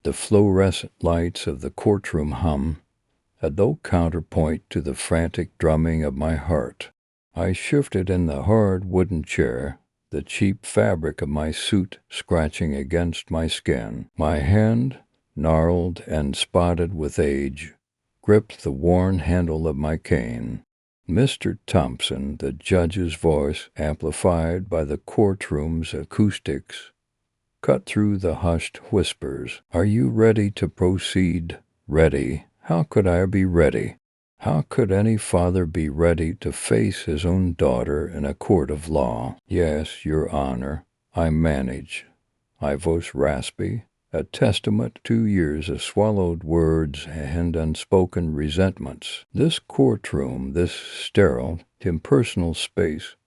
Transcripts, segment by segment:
The fluorescent lights of the courtroom hum, a low counterpoint to the frantic drumming of my heart. I shifted in the hard wooden chair, the cheap fabric of my suit scratching against my skin. My hand, gnarled and spotted with age, gripped the worn handle of my cane. Mr. Thompson, the judge's voice, amplified by the courtroom's acoustics, cut through the hushed whispers. "Are you ready to proceed?" Ready? How could I be ready? How could any father be ready to face his own daughter in a court of law? "Yes, Your Honor, I manage." My voice raspy, a testament to years of swallowed words and unspoken resentments. This courtroom, this sterile, impersonal space,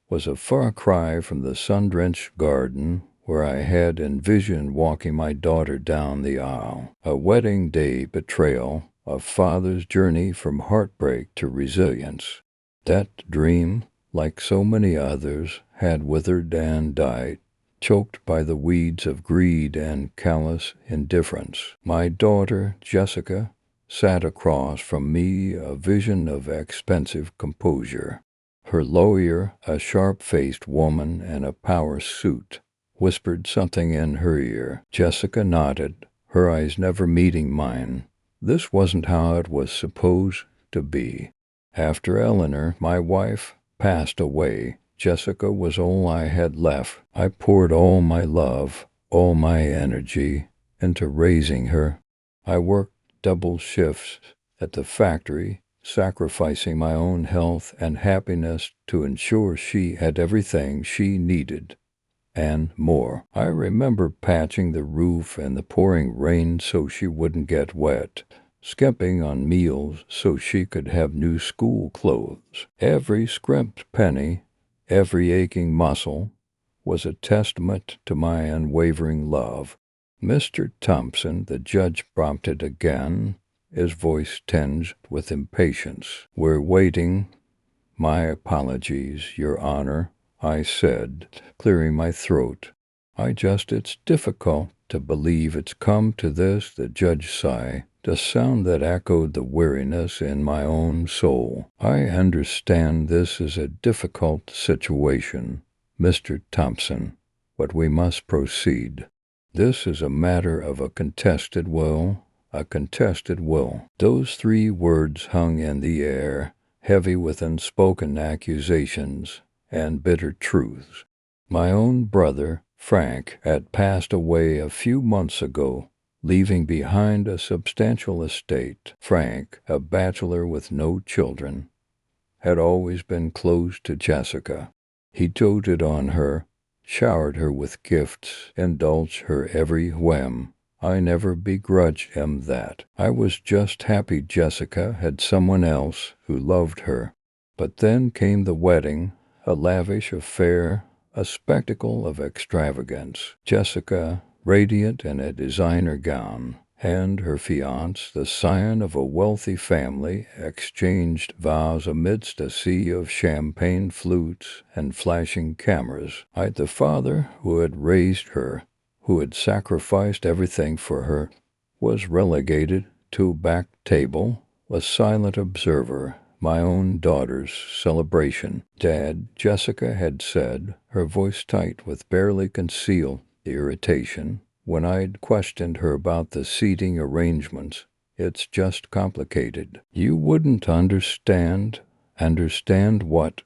was a far cry from the sun-drenched garden where I had envisioned walking my daughter down the aisle. A wedding day betrayal, a father's journey from heartbreak to resilience. That dream, like so many others, had withered and died, choked by the weeds of greed and callous indifference. My daughter, Jessica, sat across from me, a vision of expensive composure. Her lawyer, a sharp-faced woman in a power suit, whispered something in her ear. Jessica nodded, her eyes never meeting mine. This wasn't how it was supposed to be. After Eleanor, my wife, passed away, Jessica was all I had left. I poured all my love, all my energy, into raising her. I worked double shifts at the factory, sacrificing my own health and happiness to ensure she had everything she needed, and more. I remember patching the roof in the pouring rain so she wouldn't get wet, skimping on meals so she could have new school clothes. Every scrimped penny, every aching muscle, was a testament to my unwavering love. "Mr. Thompson," the judge prompted again, his voice tinged with impatience. "We're waiting." "My apologies, Your Honor," I said, clearing my throat. It's difficult to believe it's come to this," the judge sighed, the sound that echoed the weariness in my own soul. "I understand this is a difficult situation, Mr. Thompson, but we must proceed. This is a matter of a contested will. A contested will." Those 3 words hung in the air, heavy with unspoken accusations and bitter truths. My own brother, Frank, had passed away a few months ago, leaving behind a substantial estate. Frank, a bachelor with no children, had always been close to Jessica. He doted on her, showered her with gifts, indulged her every whim. I never begrudged him that. I was just happy Jessica had someone else who loved her. But then came the wedding, a lavish affair, a spectacle of extravagance. Jessica, radiant in a designer gown, and her fiancé, the scion of a wealthy family, exchanged vows amidst a sea of champagne flutes and flashing cameras. The father who had raised her, who had sacrificed everything for her, was relegated to a back table, a silent observer, my own daughter's celebration. "Dad," Jessica had said, her voice tight with barely concealed irritation, when I'd questioned her about the seating arrangements, "it's just complicated." "You wouldn't understand." "Understand what?"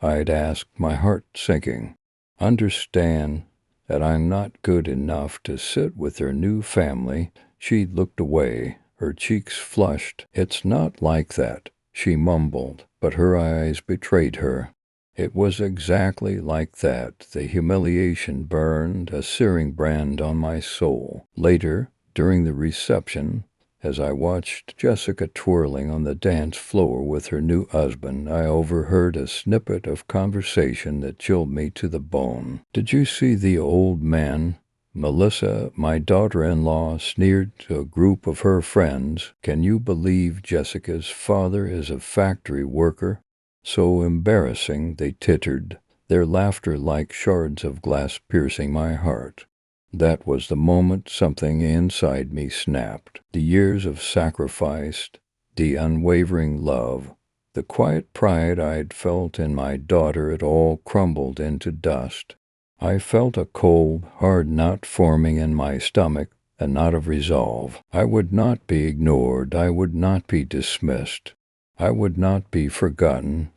I'd asked, my heart sinking. "Understand that I'm not good enough to sit with her new family." She looked away, her cheeks flushed. "It's not like that," she mumbled, but her eyes betrayed her. It was exactly like that. The humiliation burned, a searing brand on my soul. Later, during the reception, as I watched Jessica twirling on the dance floor with her new husband, I overheard a snippet of conversation that chilled me to the bone. "Did you see the old man?" Melissa, my daughter-in-law, sneered to a group of her friends. "Can you believe Jessica's father is a factory worker?" So embarrassing, they tittered, their laughter like shards of glass piercing my heart. That was the moment something inside me snapped. The years of sacrifice, the unwavering love, the quiet pride I'd felt in my daughter, it all crumbled into dust. I felt a cold, hard knot forming in my stomach, a knot of resolve. I would not be ignored. I would not be dismissed. I would not be forgotten.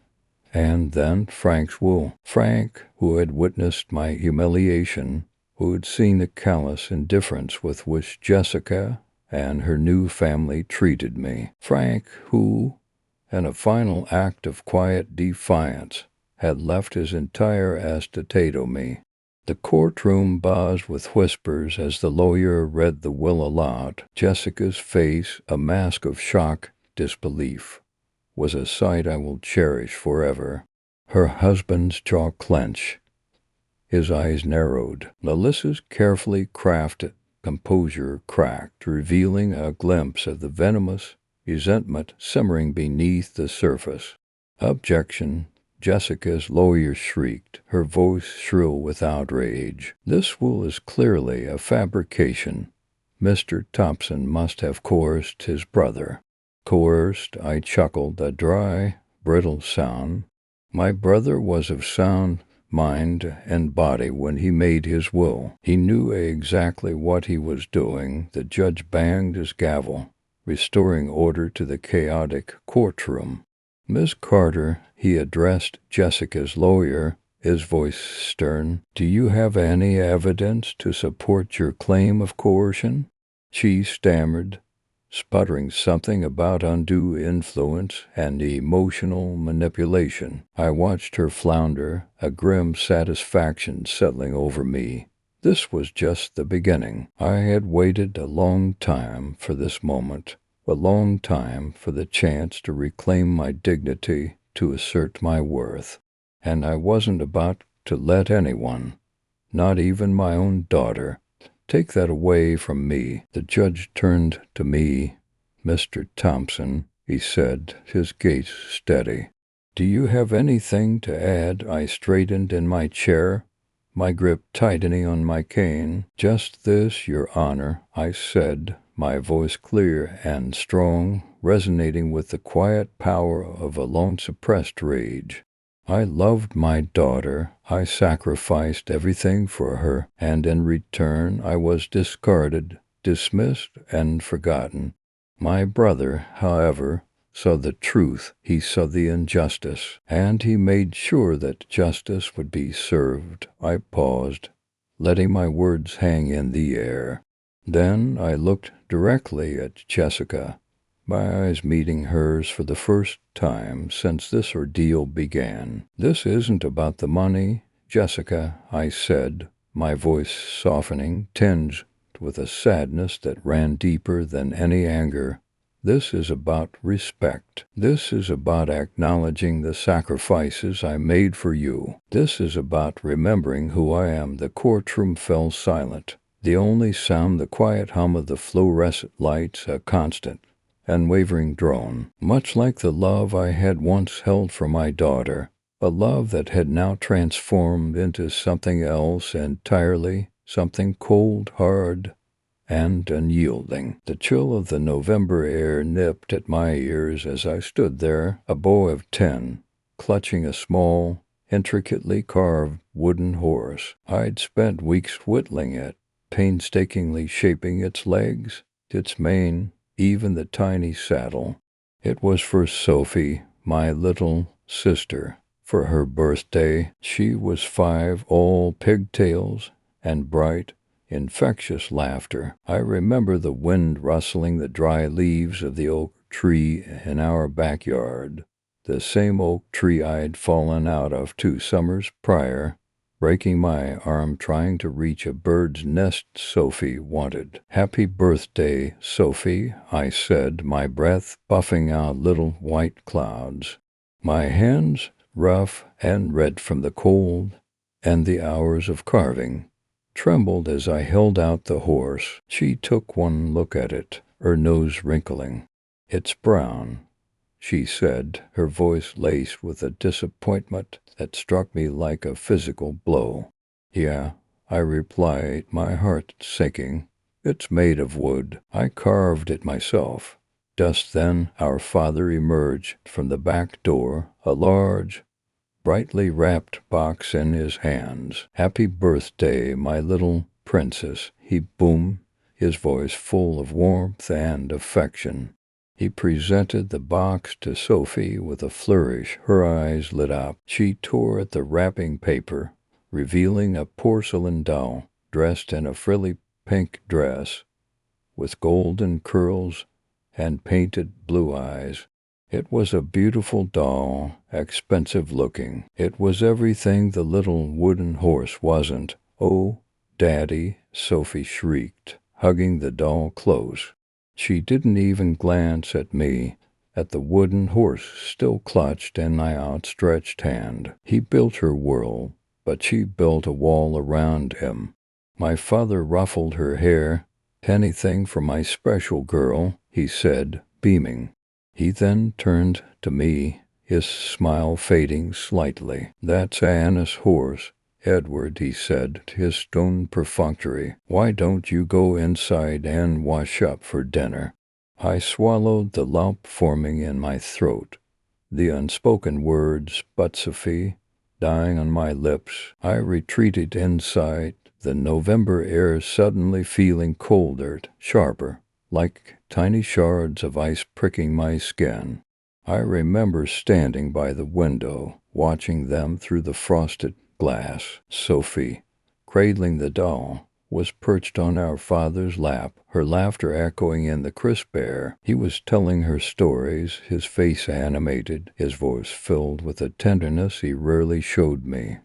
And then Frank's will. Frank, who had witnessed my humiliation, who had seen the callous indifference with which Jessica and her new family treated me. Frank, who, in a final act of quiet defiance, had left his entire estate to me. The courtroom buzzed with whispers as the lawyer read the will aloud. Jessica's face, a mask of shock, disbelief, was a sight I will cherish forever. Her husband's jaw clenched. His eyes narrowed. Melissa's carefully crafted composure cracked, revealing a glimpse of the venomous resentment simmering beneath the surface. Objection. Jessica's lawyer shrieked, her voice shrill with outrage. This will is clearly a fabrication. Mr. Thompson must have coerced his brother. Coerced, I chuckled, a dry, brittle sound. My brother was of sound mind and body when he made his will. He knew exactly what he was doing. The judge banged his gavel, restoring order to the chaotic courtroom. Miss Carter, he addressed Jessica's lawyer, his voice stern. Do you have any evidence to support your claim of coercion? She stammered, sputtering something about undue influence and emotional manipulation. I watched her flounder, a grim satisfaction settling over me. This was just the beginning. I had waited a long time for this moment, a long time for the chance to reclaim my dignity, to assert my worth. And I wasn't about to let anyone, not even my own daughter, take that away from me. The judge turned to me. Mr. Thompson, he said, his gaze steady. Do you have anything to add? I straightened in my chair, my grip tightening on my cane. Just this, Your Honor, I said, my voice clear and strong, resonating with the quiet power of a long-suppressed rage. I loved my daughter. I sacrificed everything for her, and in return I was discarded, dismissed, and forgotten. My brother, however, saw the truth. He saw the injustice, and he made sure that justice would be served. I paused, letting my words hang in the air. Then I looked directly at Jessica, my eyes meeting hers for the first time since this ordeal began. This isn't about the money, Jessica, I said, my voice softening, tinged with a sadness that ran deeper than any anger. This is about respect. This is about acknowledging the sacrifices I made for you. This is about remembering who I am. The courtroom fell silent. The only sound, the quiet hum of the fluorescent lights, a constant, unwavering drone, much like the love I had once held for my daughter, a love that had now transformed into something else entirely, something cold, hard, and unyielding. The chill of the November air nipped at my ears as I stood there, a boy of 10, clutching a small, intricately carved wooden horse. I'd spent weeks whittling it, painstakingly shaping its legs, its mane, even the tiny saddle. It was for Sophie, my little sister, for her birthday. She was 5, all pigtails and bright, infectious laughter. I remember the wind rustling the dry leaves of the oak tree in our backyard, the same oak tree I'd fallen out of 2 summers prior, breaking my arm trying to reach a bird's nest Sophie wanted. Happy birthday, Sophie, I said, my breath puffing out little white clouds. My hands, rough and red from the cold and the hours of carving, trembled as I held out the horse. She took one look at it, her nose wrinkling. It's brown, she said, her voice laced with a disappointment that struck me like a physical blow. Yeah, I replied, my heart sinking. It's made of wood. I carved it myself. Just then our father emerged from the back door, a large, brightly wrapped box in his hands. Happy birthday, my little princess, he boomed, his voice full of warmth and affection. He presented the box to Sophie with a flourish. Her eyes lit up. She tore at the wrapping paper, revealing a porcelain doll dressed in a frilly pink dress with golden curls and painted blue eyes. It was a beautiful doll, expensive looking. It was everything the little wooden horse wasn't. "Oh, Daddy," Sophie shrieked, hugging the doll close. She didn't even glance at me, at the wooden horse still clutched in my outstretched hand. He built her world, but she built a wall around him. My father ruffled her hair. "Anything for my special girl," he said, beaming. He then turned to me, his smile fading slightly. "That's Anna's horse, Edward," he said, his tone perfunctory. "Why don't you go inside and wash up for dinner?" I swallowed the lump forming in my throat, the unspoken words, "but Sophie," dying on my lips. I retreated inside, the November air suddenly feeling colder, sharper, like tiny shards of ice pricking my skin. I remember standing by the window, watching them through the frosted glass. Sophie, cradling the doll, was perched on our father's lap, her laughter echoing in the crisp air. He was telling her stories, his face animated, his voice filled with a tenderness he rarely showed me.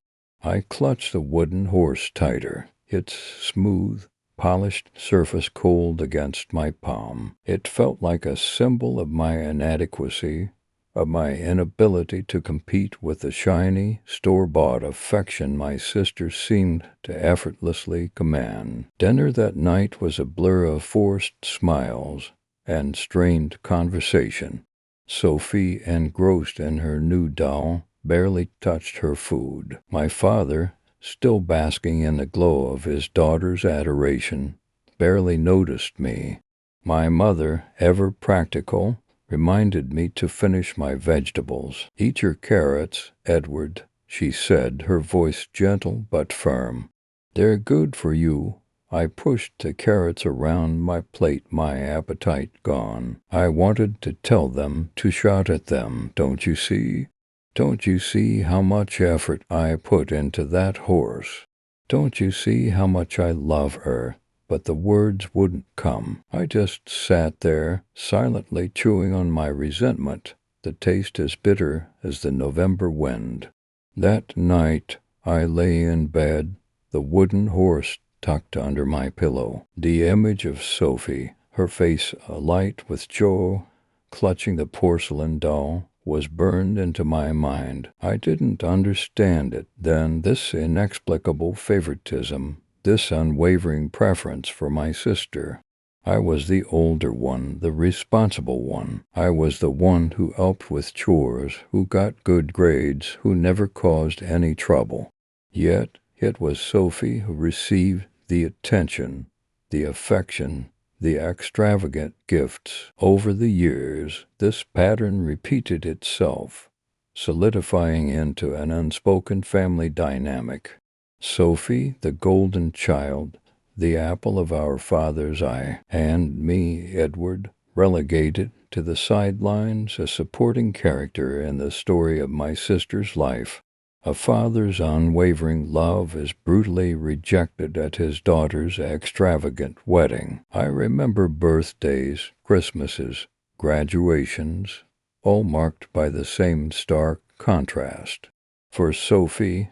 I clutched the wooden horse tighter, its smooth, polished surface cold against my palm. It felt like a symbol of my inadequacy, of my inability to compete with the shiny, store-bought affection my sister seemed to effortlessly command. Dinner that night was a blur of forced smiles and strained conversation. Sophie, engrossed in her new doll, barely touched her food. My father, still basking in the glow of his daughter's adoration, barely noticed me. My mother, ever practical, reminded me to finish my vegetables. "Eat your carrots, Edward," she said, her voice gentle but firm. "They're good for you." I pushed the carrots around my plate, my appetite gone. I wanted to tell them, to shout at them, "Don't you see? Don't you see how much effort I put into that horse? Don't you see how much I love her?" But the words wouldn't come. I just sat there, silently chewing on my resentment, the taste as bitter as the November wind. That night I lay in bed, the wooden horse tucked under my pillow. The image of Sophie, her face alight with joy, clutching the porcelain doll, was burned into my mind. I didn't understand it then, this inexplicable favoritism, this unwavering preference for my sister. I was the older one, the responsible one. I was the one who helped with chores, who got good grades, who never caused any trouble. Yet it was Sophie who received the attention, the affection, the extravagant gifts. Over the years, this pattern repeated itself, solidifying into an unspoken family dynamic. Sophie, the golden child, the apple of our father's eye, and me, Edward, relegated to the sidelines, a supporting character in the story of my sister's life. A father's unwavering love is brutally rejected at his daughter's extravagant wedding. I remember birthdays, Christmases, graduations, all marked by the same stark contrast. For Sophie,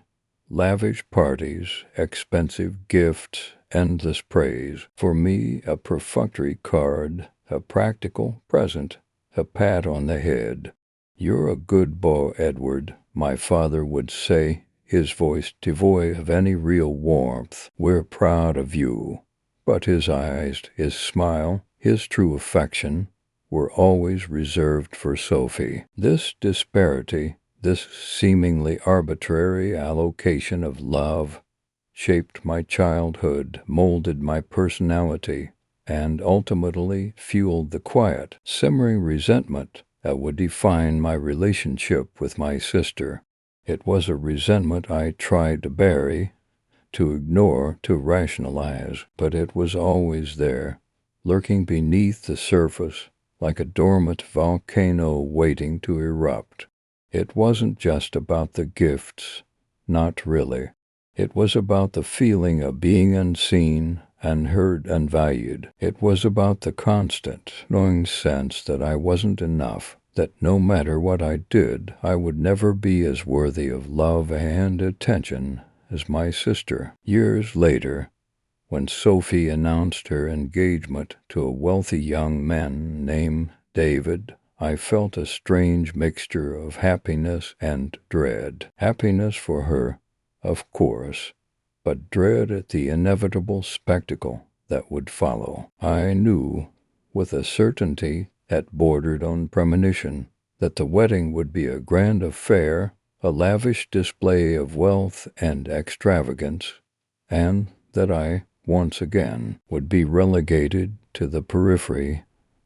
lavish parties, expensive gifts, endless praise. For me, a perfunctory card, a practical present, a pat on the head. "You're a good boy, Edward," my father would say, his voice devoid of any real warmth. "We're proud of you." But his eyes, his smile, his true affection were always reserved for Sophie. This disparity, this seemingly arbitrary allocation of love, shaped my childhood, molded my personality, and ultimately fueled the quiet, simmering resentment that would define my relationship with my sister. It was a resentment I tried to bury, to ignore, to rationalize, but it was always there, lurking beneath the surface like a dormant volcano waiting to erupt. It wasn't just about the gifts, not really. It was about the feeling of being unseen, unheard, unvalued. It was about the constant, knowing sense that I wasn't enough, that no matter what I did, I would never be as worthy of love and attention as my sister. Years later, when Sophie announced her engagement to a wealthy young man named David, I felt a strange mixture of happiness and dread. Happiness for her, of course, but dread at the inevitable spectacle that would follow. I knew, with a certainty that bordered on premonition, that the wedding would be a grand affair, a lavish display of wealth and extravagance, and that I, once again, would be relegated to the periphery,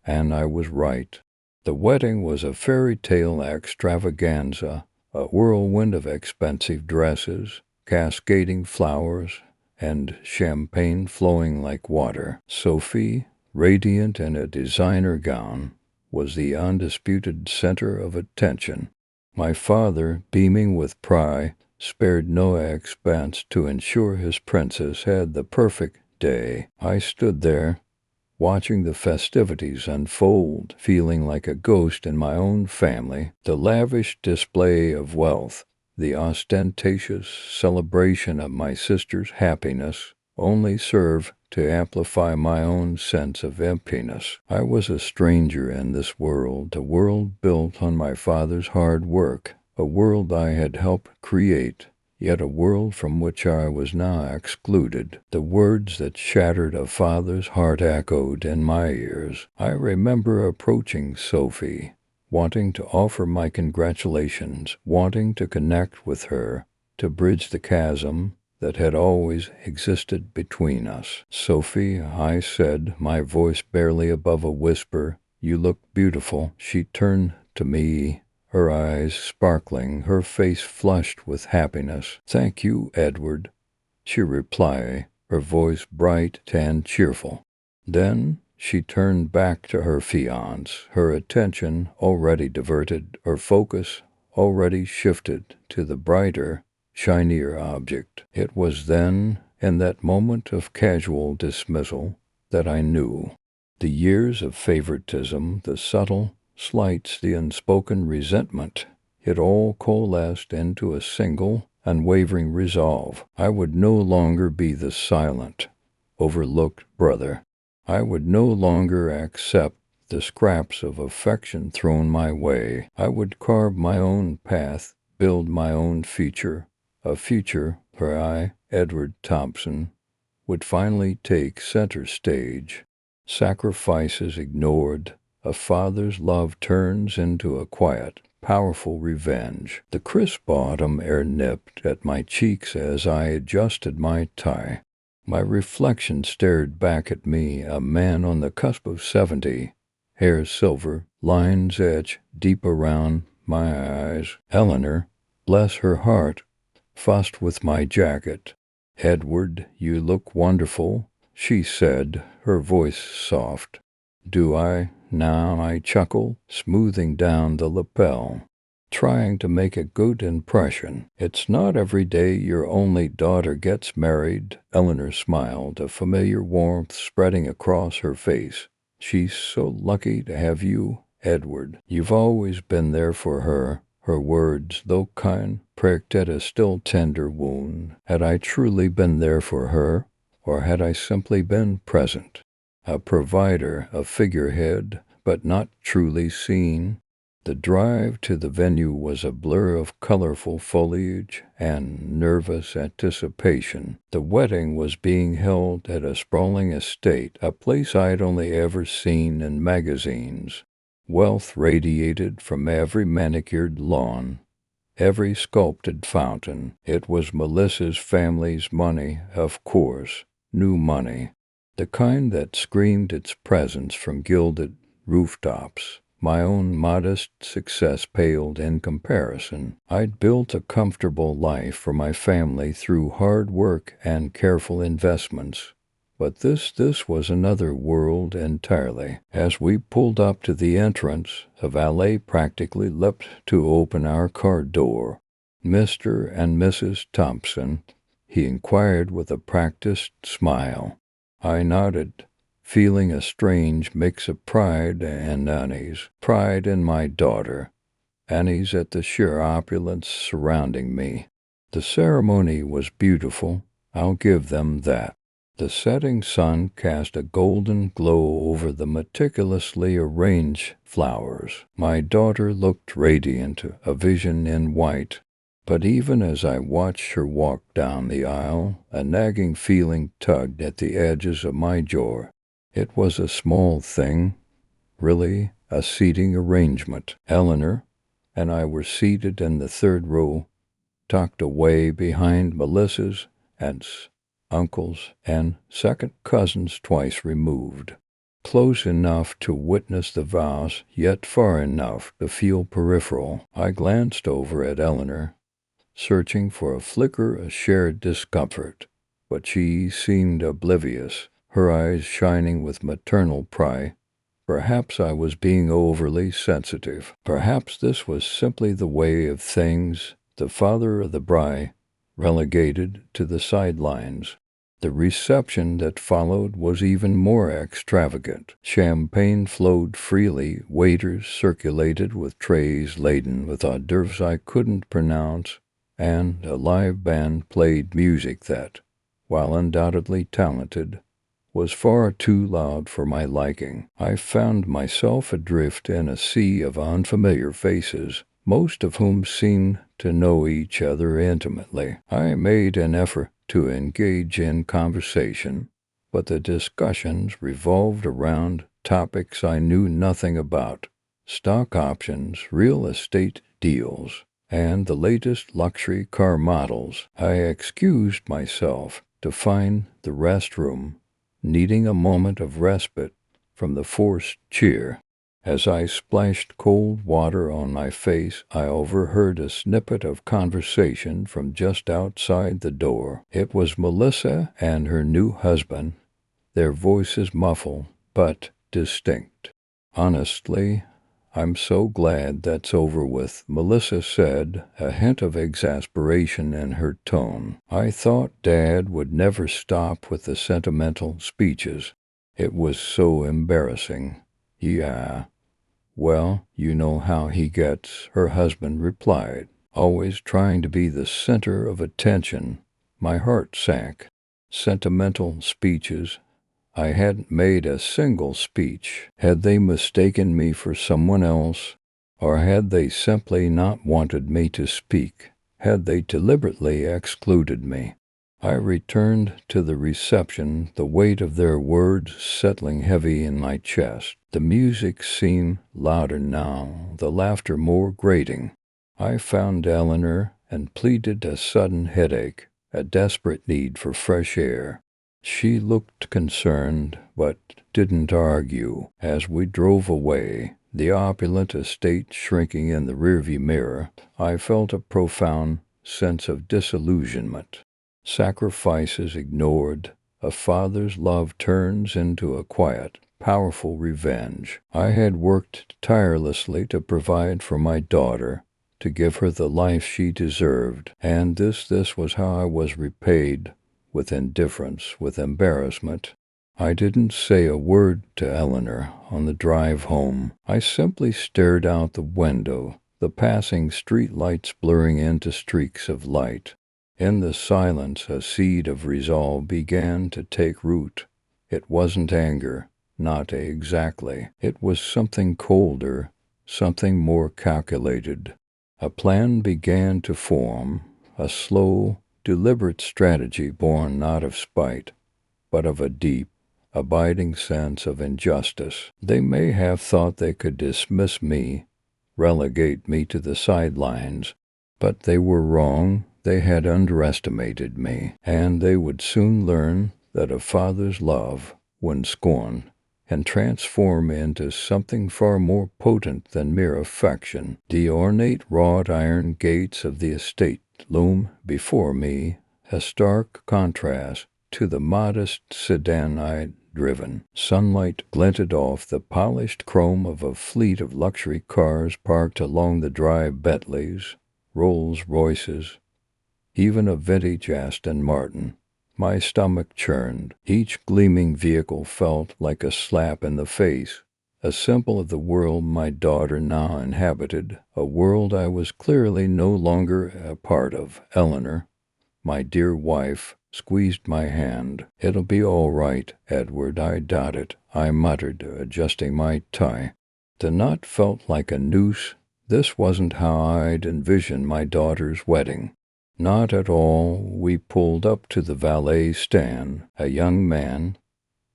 and I was right. The wedding was a fairy tale extravaganza, a whirlwind of expensive dresses, cascading flowers, and champagne flowing like water. Sophie, radiant in a designer gown, was the undisputed center of attention. My father, beaming with pride, spared no expense to ensure his princess had the perfect day. I stood there, watching the festivities unfold, feeling like a ghost in my own family. The lavish display of wealth, the ostentatious celebration of my sister's happiness, only served to amplify my own sense of emptiness. I was a stranger in this world, a world built on my father's hard work, a world I had helped create, yet a world from which I was now excluded. The words that shattered a father's heart echoed in my ears. I remember approaching Sophie, wanting to offer my congratulations, wanting to connect with her, to bridge the chasm that had always existed between us. "Sophie," I said, my voice barely above a whisper, "you look beautiful." She turned to me, her eyes sparkling, her face flushed with happiness. "Thank you, Edward," she replied, her voice bright and cheerful. Then she turned back to her fiancé, her attention already diverted, her focus already shifted to the brighter, shinier object. It was then, in that moment of casual dismissal, that I knew. The years of favoritism, the subtle slights, the unspoken resentment, it all coalesced into a single, unwavering resolve. I would no longer be the silent, overlooked brother. I would no longer accept the scraps of affection thrown my way. I would carve my own path, build my own future, a future where I, Edward Thompson, would finally take center stage. Sacrifices ignored, a father's love turns into a quiet, powerful revenge. The crisp autumn air nipped at my cheeks as I adjusted my tie. My reflection stared back at me, a man on the cusp of 70, hair silver, lines etched deep around my eyes. Eleanor, bless her heart, fussed with my jacket. "Edward, you look wonderful," she said, her voice soft. "Do I now?" I chuckled, smoothing down the lapel, trying to make a good impression. "It's not every day your only daughter gets married." Eleanor smiled, a familiar warmth spreading across her face. "She's so lucky to have you, Edward. You've always been there for her." Her words, though kind, pricked at a still tender wound. Had I truly been there for her, or had I simply been present? A provider, a figurehead, but not truly seen. The drive to the venue was a blur of colorful foliage and nervous anticipation. The wedding was being held at a sprawling estate, a place I'd only ever seen in magazines. Wealth radiated from every manicured lawn, every sculpted fountain. It was Melissa's family's money, of course, new money, the kind that screamed its presence from gilded rooftops. My own modest success paled in comparison. I'd built a comfortable life for my family through hard work and careful investments. But this was another world entirely. As we pulled up to the entrance, a valet practically leapt to open our car door. "Mr. and Mrs. Thompson?" he inquired with a practiced smile. I nodded, feeling a strange mix of pride and unease. Pride in my daughter, unease at the sheer opulence surrounding me. The ceremony was beautiful, I'll give them that. The setting sun cast a golden glow over the meticulously arranged flowers. My daughter looked radiant, a vision in white. But even as I watched her walk down the aisle, a nagging feeling tugged at the edges of my jaw. It was a small thing, really, a seating arrangement. Eleanor and I were seated in the third row, tucked away behind Melissa's aunts, uncles, and second cousins twice removed. Close enough to witness the vows, yet far enough to feel peripheral. I glanced over at Eleanor, searching for a flicker of shared discomfort, but she seemed oblivious, her eyes shining with maternal pride. Perhaps I was being overly sensitive. Perhaps this was simply the way of things. The father of the bride relegated to the sidelines. The reception that followed was even more extravagant. Champagne flowed freely, waiters circulated with trays laden with hors d'oeuvres I couldn't pronounce, and a live band played music that, while undoubtedly talented, was far too loud for my liking. I found myself adrift in a sea of unfamiliar faces, most of whom seemed to know each other intimately. I made an effort to engage in conversation, but the discussions revolved around topics I knew nothing about: stock options, real estate deals, and the latest luxury car models. I excused myself to find the restroom, needing a moment of respite from the forced cheer. As I splashed cold water on my face, I overheard a snippet of conversation from just outside the door. It was Melissa and her new husband, their voices muffled but distinct. "Honestly, I'm so glad that's over with," Melissa said, a hint of exasperation in her tone. "I thought Dad would never stop with the sentimental speeches. It was so embarrassing." "Yeah, well, you know how he gets," her husband replied, "always trying to be the center of attention." My heart sank. Sentimental speeches. I hadn't made a single speech. Had they mistaken me for someone else, or had they simply not wanted me to speak? Had they deliberately excluded me? I returned to the reception, the weight of their words settling heavy in my chest. The music seemed louder now, the laughter more grating. I found Eleanor and pleaded a sudden headache, a desperate need for fresh air. She looked concerned, but didn't argue. As we drove away, the opulent estate shrinking in the rearview mirror, I felt a profound sense of disillusionment. Sacrifices ignored, a father's love turns into a quiet, powerful revenge. I had worked tirelessly to provide for my daughter, to give her the life she deserved, and this was how I was repaid: with indifference, with embarrassment. I didn't say a word to Eleanor on the drive home. I simply stared out the window, the passing street lights blurring into streaks of light. In the silence, a seed of resolve began to take root. It wasn't anger, not exactly. It was something colder, something more calculated. A plan began to form, a slow, deliberate strategy born not of spite, but of a deep, abiding sense of injustice. They may have thought they could dismiss me, relegate me to the sidelines, But they were wrong. They had underestimated me, and they would soon learn that a father's love, when scorned, can transform into something far more potent than mere affection. The ornate wrought iron gates of the estate loom before me, a stark contrast to the modest sedan I'd driven. Sunlight glinted off the polished chrome of a fleet of luxury cars parked along the drive: Bentleys, Rolls-Royces, even a vintage Aston Martin. My stomach churned. Each gleaming vehicle felt like a slap in the face, a symbol of the world my daughter now inhabited, a world I was clearly no longer a part of. Eleanor, my dear wife, squeezed my hand. "It'll be all right, Edward, I doubt it," I muttered, adjusting my tie. The knot felt like a noose. This wasn't how I'd envisioned my daughter's wedding. Not at all. We pulled up to the valet stand. A young man,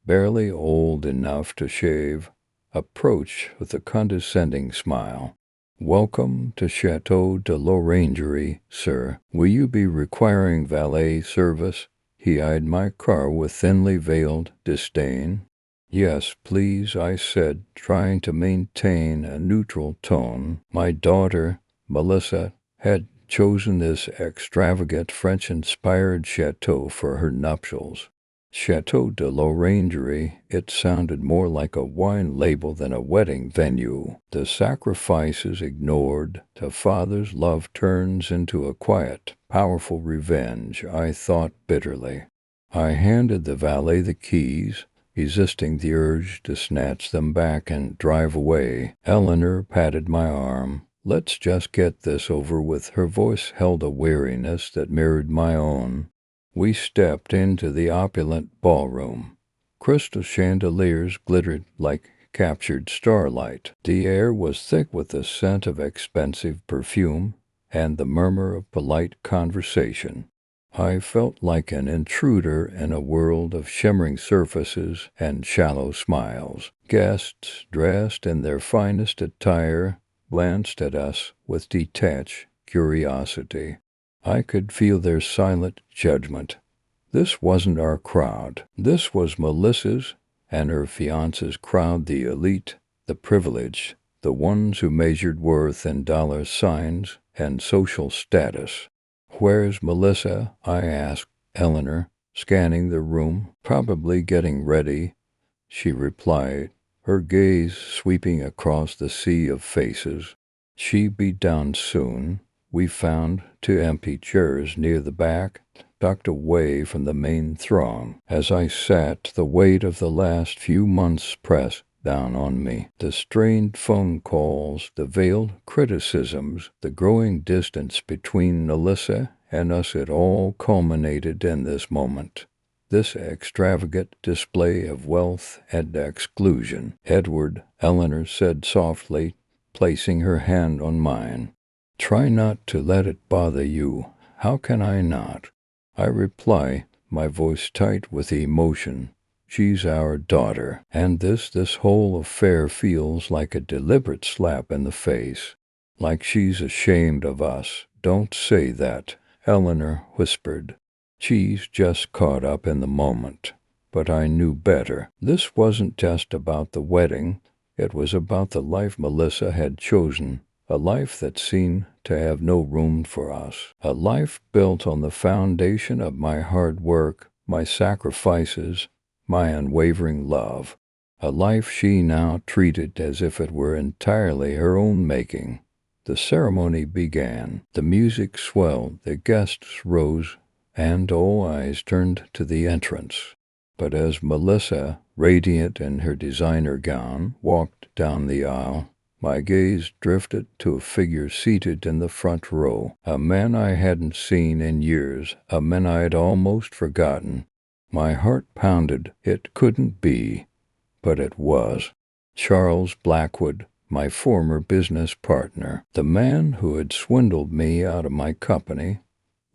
barely old enough to shave, approached with a condescending smile. "Welcome to Chateau de l'Orangerie, sir. Will you be requiring valet service?" He eyed my car with thinly veiled disdain. "Yes, please," I said, trying to maintain a neutral tone. My daughter, Melissa, had chosen this extravagant French-inspired chateau for her nuptials. Chateau de l'Orangerie, it sounded more like a wine label than a wedding venue. The sacrifices ignored, the father's love turns into a quiet, powerful revenge, I thought bitterly. I handed the valet the keys, resisting the urge to snatch them back and drive away. Eleanor patted my arm. "Let's just get this over with." Her voice held a weariness that mirrored my own. We stepped into the opulent ballroom. Crystal chandeliers glittered like captured starlight. The air was thick with the scent of expensive perfume and the murmur of polite conversation. I felt like an intruder in a world of shimmering surfaces and shallow smiles. Guests, dressed in their finest attire, glanced at us with detached curiosity. I could feel their silent judgment. This wasn't our crowd. This was Melissa's and her fiance's crowd, the elite, the privileged, the ones who measured worth in dollar signs and social status. "Where's Melissa?" I asked Eleanor, scanning the room. "Probably getting ready," she replied, her gaze sweeping across the sea of faces. "She'd be down soon." We found 2 empty chairs near the back, tucked away from the main throng. As I sat, the weight of the last few months pressed down on me. The strained phone calls, the veiled criticisms, the growing distance between Melissa and us, it all culminated in this moment. This extravagant display of wealth and exclusion. "Edward," Eleanor said softly, placing her hand on mine. "Try not to let it bother you." "How can I not?" I reply, my voice tight with emotion. "She's our daughter, and this whole affair feels like a deliberate slap in the face. Like she's ashamed of us." "Don't say that," Eleanor whispered. "She's just caught up in the moment." But I knew better. This wasn't just about the wedding. It was about the life Melissa had chosen. A life that seemed to have no room for us. A life built on the foundation of my hard work, my sacrifices, my unwavering love. A life she now treated as if it were entirely her own making. The ceremony began. The music swelled, the guests rose, and all eyes turned to the entrance. But as Melissa, radiant in her designer gown, walked down the aisle, my gaze drifted to a figure seated in the front row, a man I hadn't seen in years, a man I had almost forgotten. My heart pounded. It couldn't be, but it was. Charles Blackwood, my former business partner, the man who had swindled me out of my company,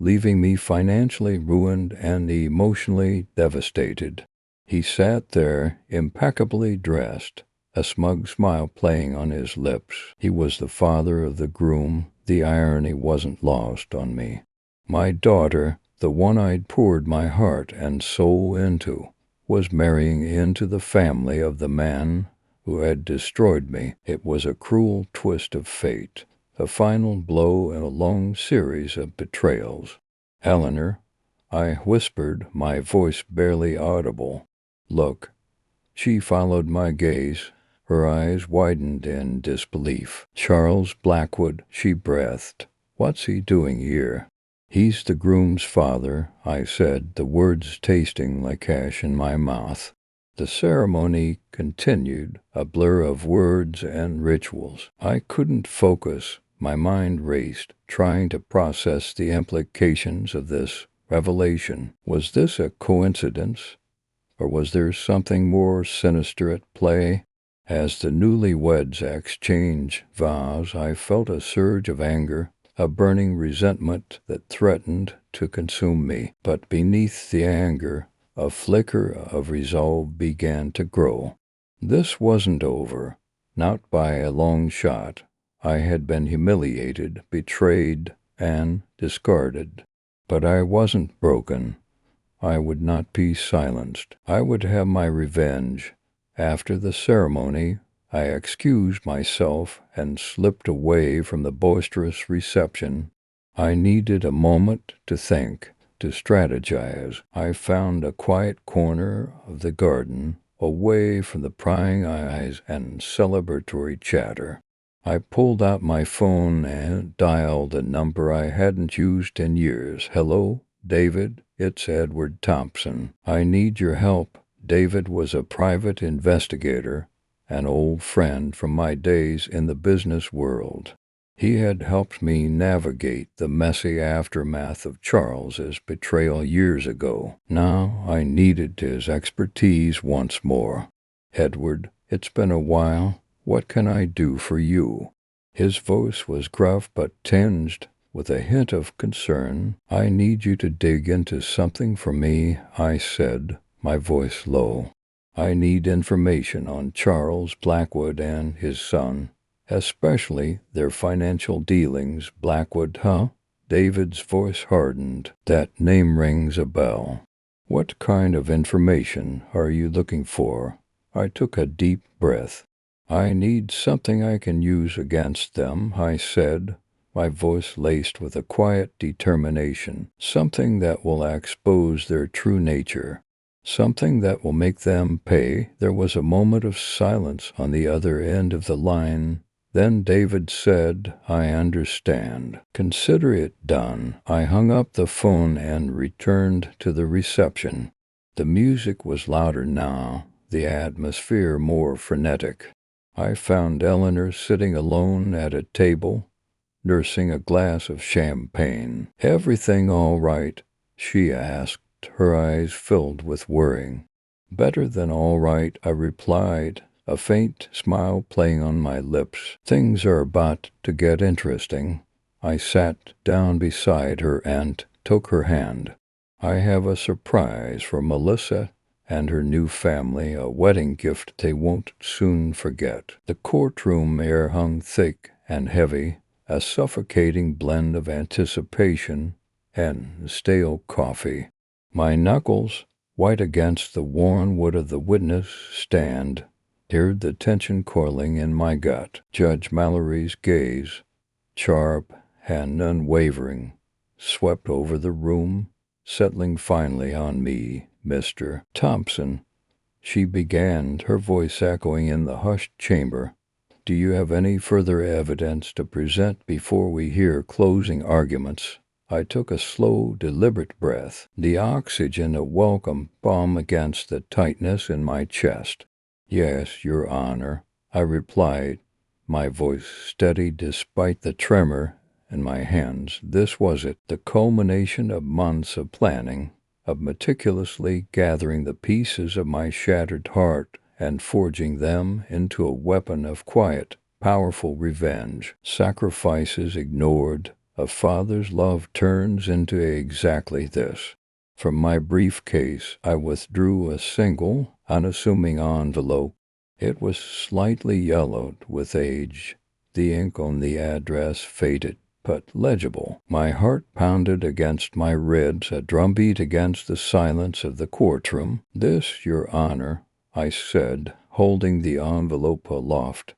leaving me financially ruined and emotionally devastated. He sat there, impeccably dressed, a smug smile playing on his lips. He was the father of the groom. The irony wasn't lost on me. My daughter, the one I'd poured my heart and soul into, was marrying into the family of the man who had destroyed me. It was a cruel twist of fate, a final blow in a long series of betrayals. "Eleanor," I whispered, my voice barely audible. "Look." She followed my gaze. Her eyes widened in disbelief. "Charles Blackwood," she breathed. "What's he doing here?" "He's the groom's father," I said, the words tasting like ash in my mouth. The ceremony continued, a blur of words and rituals. I couldn't focus. My mind raced, trying to process the implications of this revelation. Was this a coincidence, or was there something more sinister at play? As the newlyweds exchanged vows, I felt a surge of anger, a burning resentment that threatened to consume me. But beneath the anger, a flicker of resolve began to grow. This wasn't over, not by a long shot. I had been humiliated, betrayed, and discarded. But I wasn't broken. I would not be silenced. I would have my revenge. After the ceremony, I excused myself and slipped away from the boisterous reception. I needed a moment to think, to strategize. I found a quiet corner of the garden, away from the prying eyes and celebratory chatter. I pulled out my phone and dialed a number I hadn't used in years. "Hello, David, it's Edward Thompson. I need your help." David was a private investigator, an old friend from my days in the business world. He had helped me navigate the messy aftermath of Charles's betrayal years ago. Now I needed his expertise once more. "Edward, it's been a while. What can I do for you?" His voice was gruff but tinged with a hint of concern. "I need you to dig into something for me," I said, my voice low. "I need information on Charles Blackwood and his son, especially their financial dealings." "Blackwood, huh?" David's voice hardened. "That name rings a bell. What kind of information are you looking for?" I took a deep breath. "I need something I can use against them," I said, my voice laced with a quiet determination. "Something that will expose their true nature. Something that will make them pay." There was a moment of silence on the other end of the line. Then David said, "I understand. Consider it done." I hung up the phone and returned to the reception. The music was louder now, the atmosphere more frenetic. I found Eleanor sitting alone at a table, nursing a glass of champagne. "Everything all right?" she asked, her eyes filled with worrying. "Better than all right," I replied, a faint smile playing on my lips. "Things are about to get interesting." I sat down beside her and took her hand. "I have a surprise for Melissa and her new family, a wedding gift they won't soon forget." The courtroom air hung thick and heavy, a suffocating blend of anticipation and stale coffee. My knuckles, white against the worn wood of the witness stand, heard the tension coiling in my gut. Judge Mallory's gaze, sharp and unwavering, swept over the room, settling finally on me. "Mr. Thompson," she began, her voice echoing in the hushed chamber, "do you have any further evidence to present before we hear closing arguments?" I took a slow, deliberate breath, the oxygen a welcome balm against the tightness in my chest. "Yes, Your Honor," I replied, my voice steady despite the tremor in my hands. This was it, the culmination of months of planning, of meticulously gathering the pieces of my shattered heart and forging them into a weapon of quiet, powerful revenge. Sacrifices ignored, a father's love turns into exactly this. From my briefcase, I withdrew a single, unassuming envelope. It was slightly yellowed with age, the ink on the address faded but legible. My heart pounded against my ribs, a drumbeat against the silence of the courtroom. "This, Your Honor," I said, holding the envelope aloft,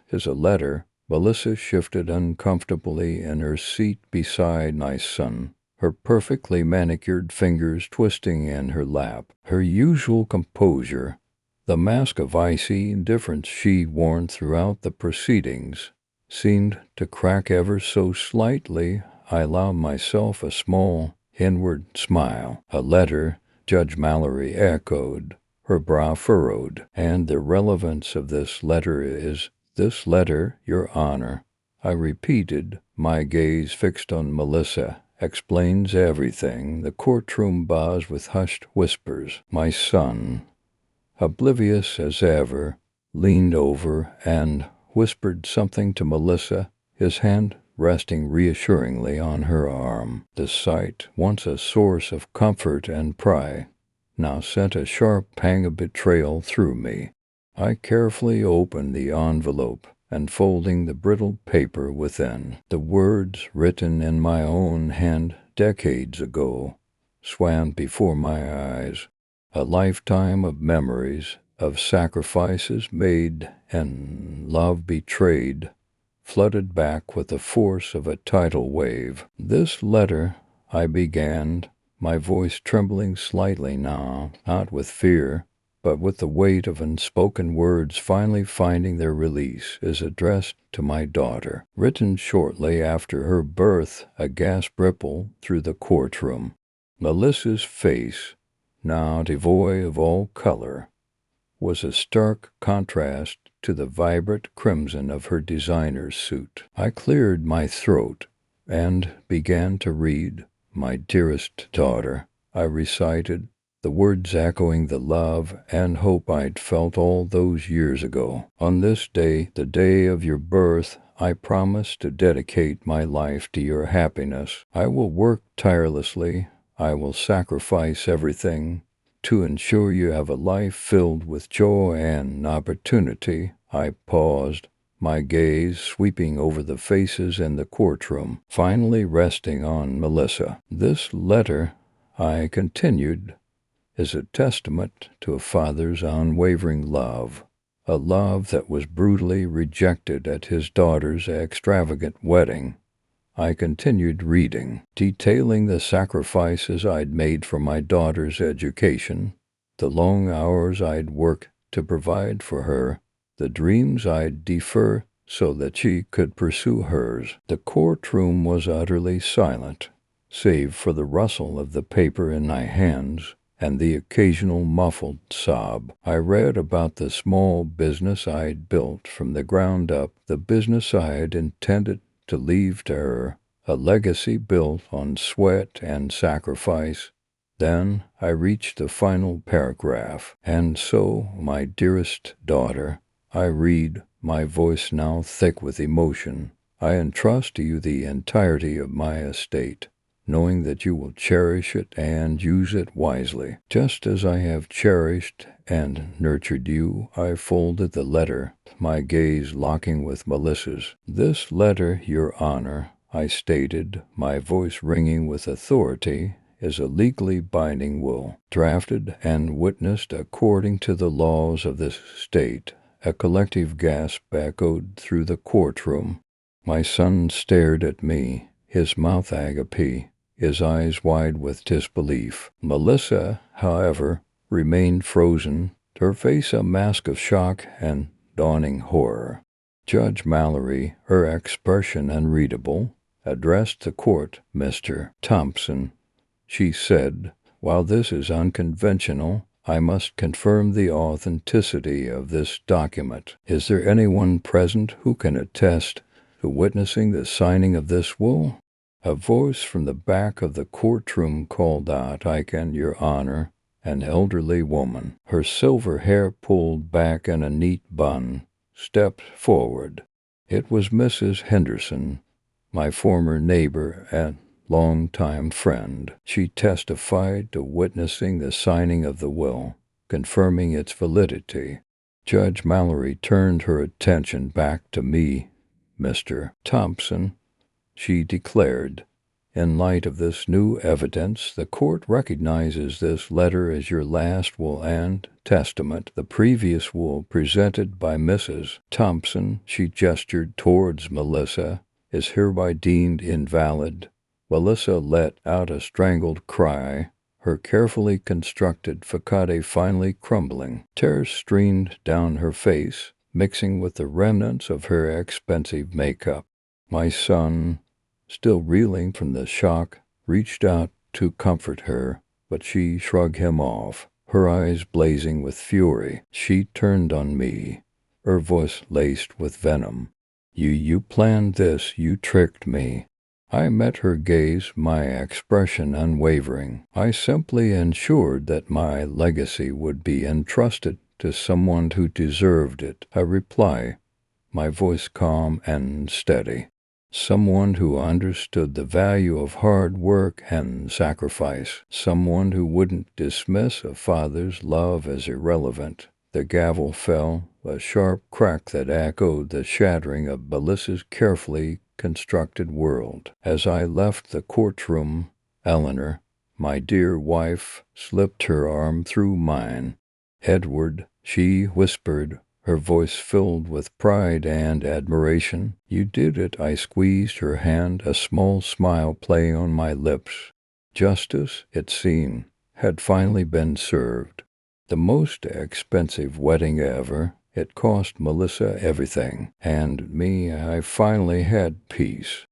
"is a letter." Melissa shifted uncomfortably in her seat beside my son, her perfectly manicured fingers twisting in her lap. Her usual composure, the mask of icy indifference she worn throughout the proceedings, seemed to crack ever so slightly. I allowed myself a small inward smile. "A letter," Judge Mallory echoed, her brow furrowed. "And the relevance of this letter is—" "This letter, Your Honor," I repeated, my gaze fixed on Melissa, "explains everything." The courtroom buzzed with hushed whispers. My son, oblivious as ever, leaned over and whispered something to Melissa, his hand resting reassuringly on her arm. The sight, once a source of comfort and pride, now sent a sharp pang of betrayal through me. I carefully opened the envelope, and folding the brittle paper within, the words written in my own hand decades ago swam before my eyes. A lifetime of memories, of sacrifices made and love betrayed, flooded back with the force of a tidal wave. "This letter," I began, my voice trembling slightly now, not with fear, but with the weight of unspoken words finally finding their release, "is addressed to my daughter." Written shortly after her birth, a gasp rippled through the courtroom. Melissa's face, now devoid of all color, was a stark contrast to the vibrant crimson of her designer's suit. I cleared my throat and began to read. "My dearest daughter," I recited, the words echoing the love and hope I'd felt all those years ago. "On this day, the day of your birth, I promise to dedicate my life to your happiness. I will work tirelessly. I will sacrifice everything to ensure you have a life filled with joy and opportunity." I paused, my gaze sweeping over the faces in the courtroom, finally resting on Melissa. "This letter," I continued, "is a testament to a father's unwavering love, a love that was brutally rejected at his daughter's extravagant wedding." I continued reading, detailing the sacrifices I'd made for my daughter's education, the long hours I'd worked to provide for her, the dreams I'd defer so that she could pursue hers. The courtroom was utterly silent, save for the rustle of the paper in my hands and the occasional muffled sob. I read about the small business I'd built from the ground up, the business I'd intended to leave to her, a legacy built on sweat and sacrifice. Then I reached the final paragraph. "And so, my dearest daughter," I read, my voice now thick with emotion, "I entrust to you the entirety of my estate, knowing that you will cherish it and use it wisely. Just as I have cherished and nurtured you." I folded the letter, my gaze locking with Melissa's. "This letter, Your Honor," I stated, my voice ringing with authority, "is a legally binding will, drafted and witnessed according to the laws of this state." A collective gasp echoed through the courtroom. My son stared at me, his mouth agape, his eyes wide with disbelief. Melissa, however, remained frozen, her face a mask of shock and dawning horror. Judge Mallory, her expression unreadable, addressed the court. "Mr. Thompson," she said, "while this is unconventional, I must confirm the authenticity of this document. Is there anyone present who can attest to witnessing the signing of this will?" A voice from the back of the courtroom called out, "I can, Your Honor." An elderly woman, her silver hair pulled back in a neat bun, stepped forward. It was Mrs. Henderson, my former neighbor and longtime friend. She testified to witnessing the signing of the will, confirming its validity. Judge Mallory turned her attention back to me. "Mr. Thompson," she declared, "in light of this new evidence, the court recognizes this letter as your last will and testament. The previous will presented by Mrs. Thompson," she gestured towards Melissa, "is hereby deemed invalid." Melissa let out a strangled cry, her carefully constructed facade finally crumbling. Tears streamed down her face, mixing with the remnants of her expensive makeup. My son, still reeling from the shock, reached out to comfort her, but she shrugged him off. Her eyes blazing with fury, she turned on me, her voice laced with venom. You planned this, you tricked me." I met her gaze, my expression unwavering. "I simply ensured that my legacy would be entrusted to someone who deserved it," I reply, my voice calm and steady. "Someone who understood the value of hard work and sacrifice. Someone who wouldn't dismiss a father's love as irrelevant." The gavel fell, a sharp crack that echoed the shattering of Melissa's carefully constructed world. As I left the courtroom, Eleanor, my dear wife, slipped her arm through mine. "Edward," she whispered, her voice filled with pride and admiration, "you did it." I squeezed her hand, a small smile playing on my lips. Justice, it seemed, had finally been served. The most expensive wedding ever. It cost Melissa everything, and me, I finally had peace.